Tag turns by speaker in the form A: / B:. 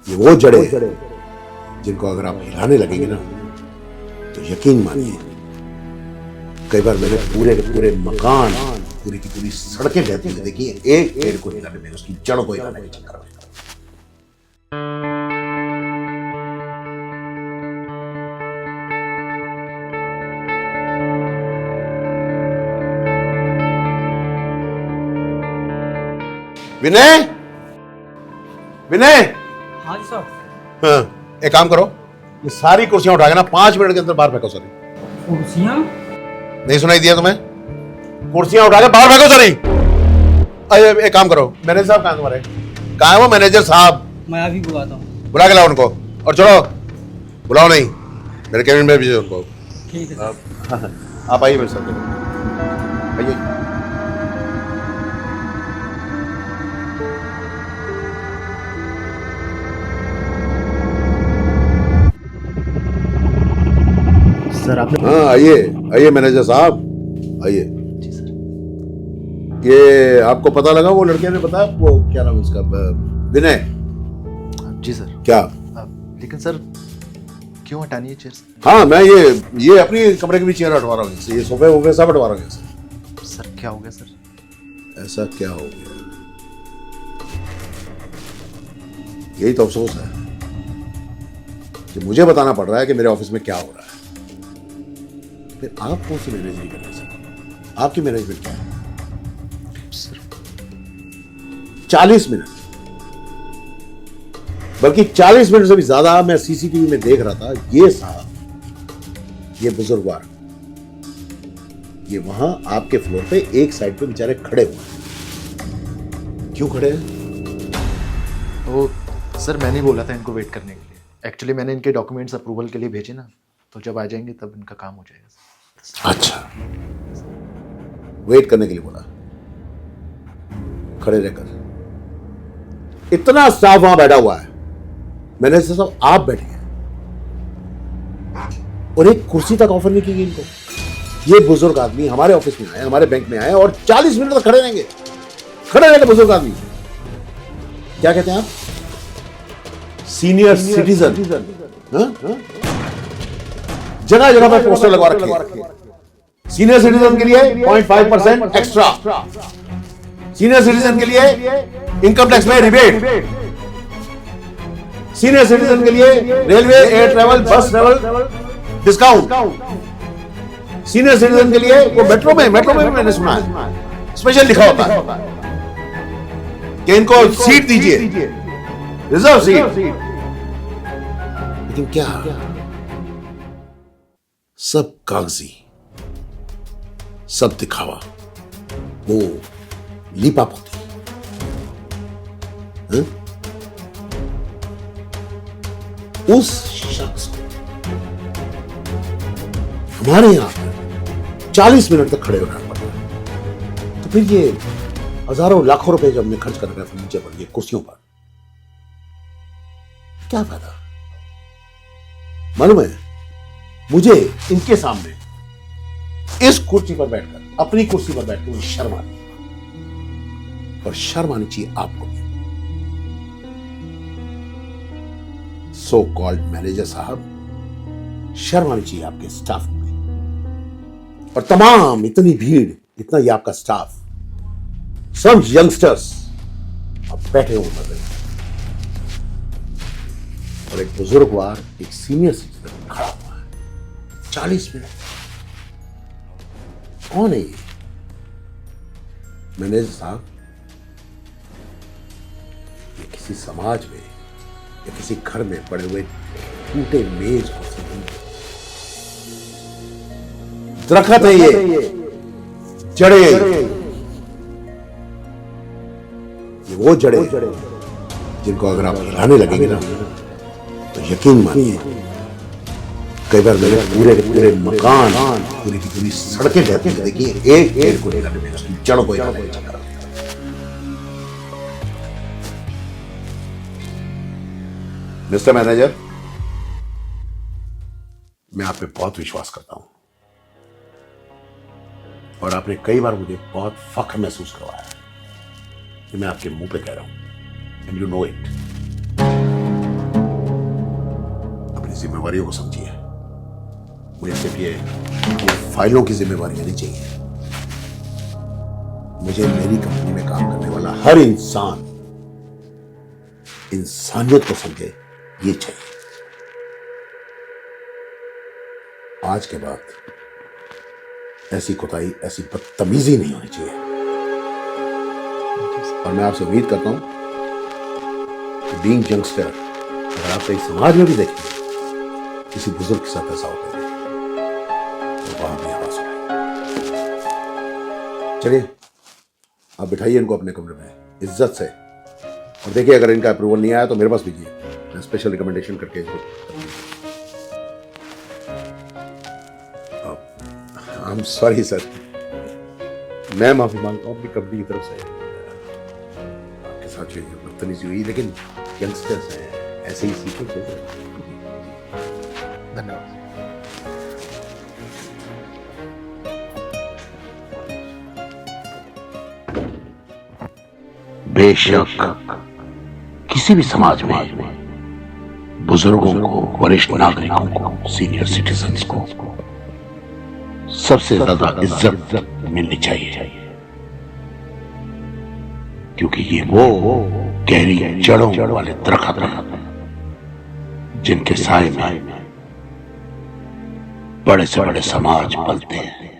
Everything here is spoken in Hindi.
A: ये वो जड़े जिनको अगर आप हिलाने लगेंगे ना तो यकीन मानिए, कई बार मैंने पूरे पूरे मकान, पूरी की पूरी सड़कें बहती हुई देखी है, एक पेड़ को हिलाने में, उसकी जड़ को हिलाने के चक्कर में। विनय, विनय।
B: हाँ जी साहब।
A: हाँ, एक काम करो, ये सारी कुर्सियां उठा के ना 5 मिनट के अंदर बाहर फेंको। सरी
B: कुर्सियाँ?
A: नहीं सुनाई दिया तुम्हें? कुर्सियां उठा के बाहर फेंको। सरी एक काम करो, मैनेजर साहब कहाँ है तुम्हारे? कहाँ है वो मैनेजर साहब?
B: मैं अभी बुलाता हूँ।
A: बुला के लाओ उनको। और चलो, बुलाओ नहीं, मेरे कैबिन में भेजो उनको।
B: ठीक है सर।
A: आप आइए मेरे साथ, आइए।
C: सर आपने?
A: हाँ आइए, आइए मैनेजर साहब, आइए।
C: जी सर।
A: ये आपको पता लगा, वो लड़के ने बताया, वो क्या नाम है उसका, विनय?
C: जी सर।
A: क्या?
C: लेकिन सर क्यों हटानी है चेयर?
A: हाँ, मैं ये अपनी कमरे की भी चेयर हटवा रहा हूँ, ये सोफे वोफे सब हटवा रहा हूँ।
C: सर क्या हो गया सर?
A: ऐसा क्या हो गया? यही तो अफसोस है कि मुझे बताना पड़ रहा है कि मेरे ऑफिस में क्या हो रहा है। फिर आप कौन सी मैनेजरी कर रहे हैं? आपकी मैनेजमेंट क्या है?
C: सर
A: 40 मिनट, बल्कि 40 मिनट से भी ज्यादा मैं सीसीटीवी में देख रहा था, ये साहब, ये बुजुर्गवार, ये वहां आपके फ्लोर पे एक साइड पे बेचारे खड़े हुए हैं। क्यों खड़े हैं?
C: वो सर मैंने बोला था इनको वेट करने के लिए। एक्चुअली मैंने इनके डॉक्यूमेंट्स अप्रूवल के लिए भेजे ना, तो जब आ जाएंगे तब इनका काम हो जाएगा सर।
A: अच्छा, वेट करने के लिए बोला, खड़े रहकर। इतना स्टाफ वहां बैठा हुआ है, मैनेजर साहब आप बैठे हैं और एक कुर्सी तक ऑफर नहीं की गई इनको। ये बुजुर्ग आदमी हमारे ऑफिस में आए, हमारे बैंक में आए और 40 मिनट तक खड़े रहेंगे। खड़े रहेंगे बुजुर्ग आदमी। क्या कहते हैं आप? Senior citizen. जगह जगह पर पोस्टर लगवा रखे हैं। सीनियर सिटीजन के लिए 0.5% एक्स्ट्रा, सीनियर सिटीजन के लिए इनकम टैक्स में रिबेट, सीनियर सिटीजन के लिए रेलवे, एयर ट्रैवल, बस ट्रैवल डिस्काउंट, सीनियर सिटीजन के लिए वो मेट्रो में भी मैंने सुना है स्पेशल लिखा होता है कि इनको सीट दीजिए, रिजर्व सीट। लेकिन क्या सब कागजी, सब दिखावा, वो लीपापोती। उस शख्स को हमारे यहां पर 40 मिनट तक खड़े होना पड़ रहा है, तो फिर ये हजारों लाखों रुपए जो हमने खर्च कर रखा है फर्नीचर पर, ये कुर्सियों पर, क्या फायदा? मालूम है, मुझे इनके सामने इस कुर्सी पर बैठकर, अपनी कुर्सी पर बैठकर मुझे शर्म आती है, और शर्म आनी चाहिए आपको भी। सो कॉल्ड मैनेजर साहब, शर्म आनी चाहिए आपके स्टाफ को भी। और तमाम इतनी भीड़, इतना ये आपका स्टाफ, सब यंगस्टर्स अब बैठे हुए मर रहे हैं, और एक बुजुर्गवार, एक सीनियर सिटीजन खड़ा हुआ है 40 मिनट। कौन है ये? मैनेजर साहब, ये किसी समाज में या किसी घर में पड़े हुए टूटे मेज को दरख्त है ये, जड़े, ये वो जड़े जिनको अगर आप हिलाने लगेंगे ना तो यकीन मानिए, कई बार मैंने पूरे पूरे मकान, पूरी की पूरी सड़कें बहती हुई देखी है, एक पेड़ को हिलाने में, उसकी जड़ को हिलाने में चक्कर। मिस्टर मैनेजर, मैं आप पे बहुत विश्वास करता हूं और आपने कई बार मुझे बहुत फख्र महसूस करवाया है कि मैं आपके मुंह पे कह रहा हूं, एंड यू नो इट। जिम्मेवारियों को समझिए। मुझे सिर्फ ये फाइलों की जिम्मेवारियां नहीं चाहिए। मुझे मेरी कंपनी में काम करने वाला हर इंसान इंसानियत को समझे, ये चाहिए। आज के बाद ऐसी कोताही, ऐसी बदतमीजी नहीं होनी चाहिए। और मैं आपसे उम्मीद करता हूं कि बीइंग यंगस्टर, अगर आप कहीं समाज में भी देखेंगे किसी बुजुर्ग के साथ ऐसा होता है तो वहां भी आवाज उठाइए। चलिए, आप बिठाइए इनको अपने कमरे में इज्जत से, और देखिए अगर इनका अप्रूवल नहीं आया तो मेरे पास भेजिए, मैं स्पेशल रिकमेंडेशन करके इनको। आई एम सॉरी सर, मैं माफी मांगता हूँ अपनी कंपनी की तरफ से आपके साथ जो बदतमीजी हुई, लेकिन यंगस्टर्स हैं, ऐसे ही सीखेंगे।
C: धन्यवाद।
D: बेशक किसी भी समाज में बुजुर्गों को, वरिष्ठ नागरिकों को, सीनियर सिटीजन्स को सबसे ज्यादा इज्जत मिलनी चाहिए, क्योंकि ये वो गहरी जड़ों वाले दरख्त हैं जिनके साए में बड़े से बड़े समाज पलते हैं।